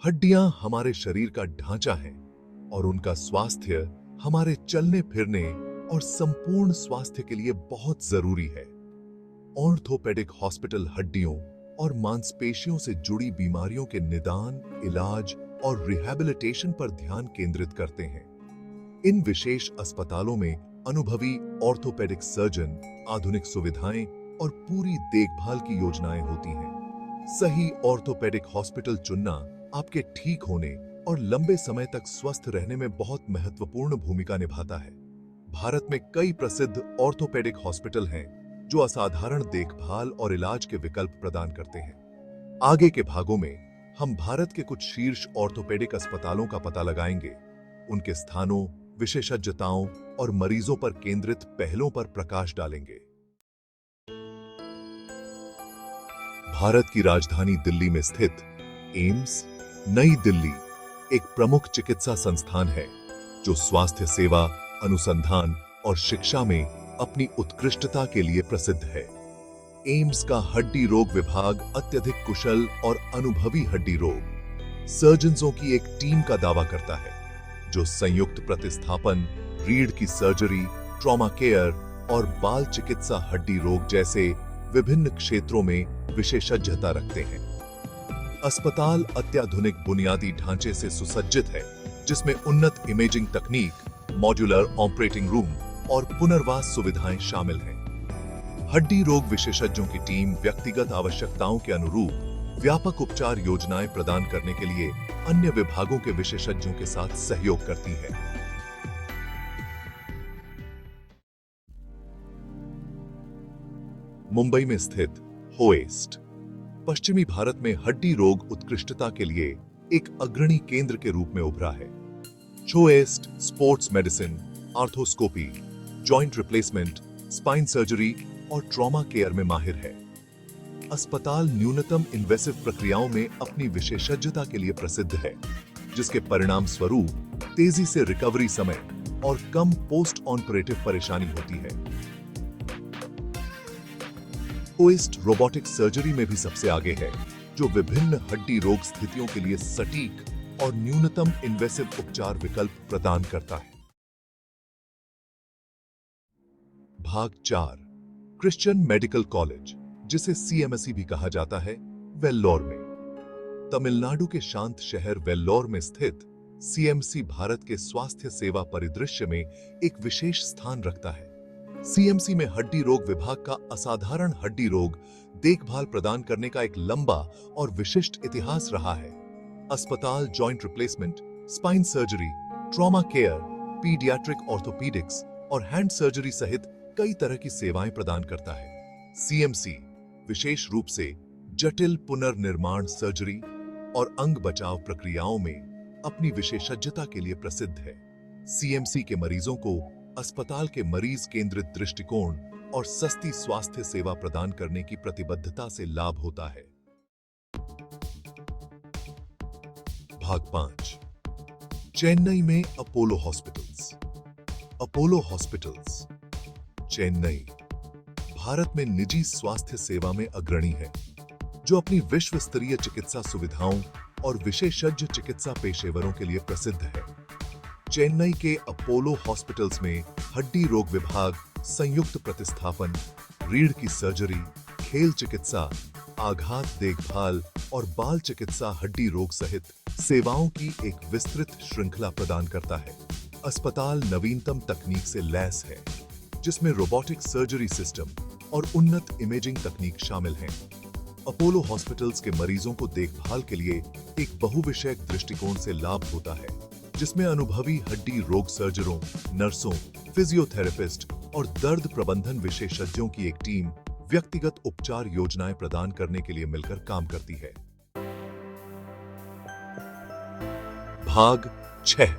हड्डियां हमारे शरीर का ढांचा है और उनका स्वास्थ्य हमारे चलने फिरने और संपूर्ण स्वास्थ्य के लिए बहुत जरूरी है। ऑर्थोपेडिक हॉस्पिटल हड्डियों और मांसपेशियों से जुड़ी बीमारियों के निदान, इलाज और रिहैबिलिटेशन पर ध्यान केंद्रित करते हैं। इन विशेष अस्पतालों में अनुभवी ऑर्थोपेडिक सर्जन, आधुनिक सुविधाएं और पूरी देखभाल की योजनाएं होती हैं। सही ऑर्थोपेडिक हॉस्पिटल चुनना आपके ठीक होने और लंबे समय तक स्वस्थ रहने में बहुत महत्वपूर्ण भूमिका निभाता है। भारत में कई प्रसिद्ध ऑर्थोपेडिक हॉस्पिटल हैं जो असाधारण देखभाल और इलाज के विकल्प प्रदान करते हैं। आगे के भागों में हम भारत के कुछ शीर्ष ऑर्थोपेडिक अस्पतालों का पता लगाएंगे, उनके स्थानों, विशेषज्ञताओं और मरीजों पर केंद्रित पहलों पर प्रकाश डालेंगे। भारत की राजधानी दिल्ली में स्थित एम्स, नई दिल्ली एक प्रमुख चिकित्सा संस्थान है जो स्वास्थ्य सेवा, अनुसंधान और शिक्षा में अपनी उत्कृष्टता के लिए प्रसिद्ध है। एम्स का हड्डी रोग विभाग अत्यधिक कुशल और अनुभवी हड्डी रोग सर्जनों की एक टीम का दावा करता है जो संयुक्त प्रतिस्थापन, रीढ़ की सर्जरी, ट्रॉमा केयर और बाल चिकित्सा हड्डी रोग जैसे विभिन्न क्षेत्रों में विशेषज्ञता रखते हैं। अस्पताल अत्याधुनिक बुनियादी ढांचे से सुसज्जित है जिसमें उन्नत इमेजिंग तकनीक, मॉड्यूलर ऑपरेटिंग रूम और पुनर्वास सुविधाएं शामिल हैं। हड्डी रोग विशेषज्ञों की टीम व्यक्तिगत आवश्यकताओं के अनुरूप व्यापक उपचार योजनाएं प्रदान करने के लिए अन्य विभागों के विशेषज्ञों के साथ सहयोग करती है। मुंबई में स्थित होएस्ट पश्चिमी भारत में हड्डी रोग उत्कृष्टता के लिए एक अग्रणी केंद्र के रूप में उभरा है। होएस्ट sports medicine, arthroscopy, joint replacement, spine surgery और ट्रॉमा केयर में माहिर है। अस्पताल न्यूनतम इन्वेसिव प्रक्रियाओं में अपनी विशेषज्ञता के लिए प्रसिद्ध है, जिसके परिणाम स्वरूप तेजी से रिकवरी समय और कम पोस्ट ऑपरेटिव परेशानी होती है। होएस्ट रोबोटिक सर्जरी में भी सबसे आगे है, जो विभिन्न हड्डी रोग स्थितियों के लिए सटीक और न्यूनतम इन्वेसिव उपचार विकल्प प्रदान करता है। भाग 4, क्रिश्चियन मेडिकल कॉलेज, जिसे सीएमसी भी कहा जाता है, वेल्लोर में। तमिलनाडु के शांत शहर वेल्लोर में स्थित सीएमसी भारत के स्वास्थ्य सेवा परिदृश्य में एक विशेष स्थान रखता है। सीएमसी में हड्डी रोग विभाग का असाधारण हड्डी रोग देखभाल प्रदान करने का एक लंबा और विशिष्ट इतिहास रहा है। अस्पताल joint replacement, spine surgery, trauma care, paediatric orthopaedics और हैंड सर्जरी सहित कई तरह की सेवाएं प्रदान करता है। सीएमसी विशेष रूप से जटिल पुनर्निर्माण सर्जरी और अंग बचाव प्रक्रियाओं में अपनी विशेषज्ञता के लिए प्रसिद्ध है। सीएमसी के मरीजों को अस्पताल के मरीज केंद्रित दृष्टिकोण और सस्ती स्वास्थ्य सेवा प्रदान करने की प्रतिबद्धता से लाभ होता है। भाग 5, चेन्नई में Apollo hospitals. Apollo hospitals Chennai Bharat में निजी स्वास्थ्य सेवा में अग्रणी है, जो अपनी विश्व स्तरीय चिकित्सा सुविधाओं और विशेषज्ञ चिकित्सा पेशेवरों के लिए प्रसिद्ध है। चेन्नई के अपोलो हॉस्पिटल्स में हड्डी रोग विभाग संयुक्त प्रतिस्थापन, रीढ़ की सर्जरी, खेल चिकित्सा, आघात देखभाल और बाल चिकित्सा हड्डी रोग सहित सेवाओं की एक विस्तृत श्रृंखला प्रदान करता है। अस्पताल नवीनतम तकनीक से लैस है, जिसमें रोबोटिक सर्जरी सिस्टम और उन्नत इमेजिंग तकनीक शामिल हैं। अपोलो हॉस्पिटल्स के मरीजों को देखभाल के लिए एक बहुविषयक दृष्टिकोण से लाभ होता है, जिसमें अनुभवी हड्डी रोग सर्जरों, नर्सों, फिजियोथेरेपिस्ट और दर्द प्रबंधन विशेषज्ञों की एक टीम व्यक्तिगत उपचार योजनाएं प्रदान करने के लिए मिलकर काम करती है। भाग 6,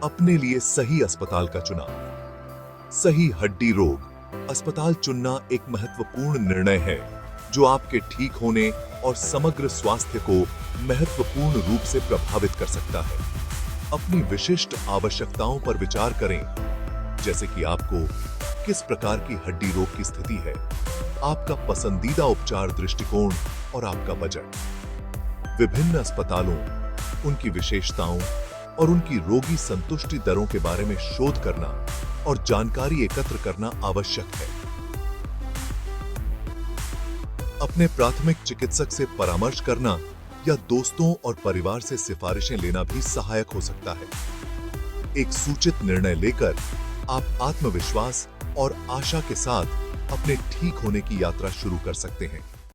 अपने लिए सही अस्पताल का चुनाव। सही हड्डी रोग अस्पताल चुनना एक महत्वपूर्ण निर्णय है जो आपके ठीक होने और समग्र स्वास्थ्य को महत्वपूर्ण रूप से प्रभावित कर सकता है। अपनी विशिष्ट आवश्यकताओं पर विचार करें, जैसे कि आपको किस प्रकार की हड्डी रोग की स्थिति है, आपका पसंदीदा उपचार दृष्टिकोण और आपका बजट। विभिन्न अस्पतालों, उनकी विशेषताओं और उनकी रोगी संतुष्टि दरों के बारे में शोध करना और जानकारी एकत्र करना आवश्यक है। अपने प्राथमिक चिकित्सक से परामर्श करना या दोस्तों और परिवार से सिफारिशें लेना भी सहायक हो सकता है। एक सूचित निर्णय लेकर आप आत्मविश्वास और आशा के साथ अपने ठीक होने की यात्रा शुरू कर सकते हैं।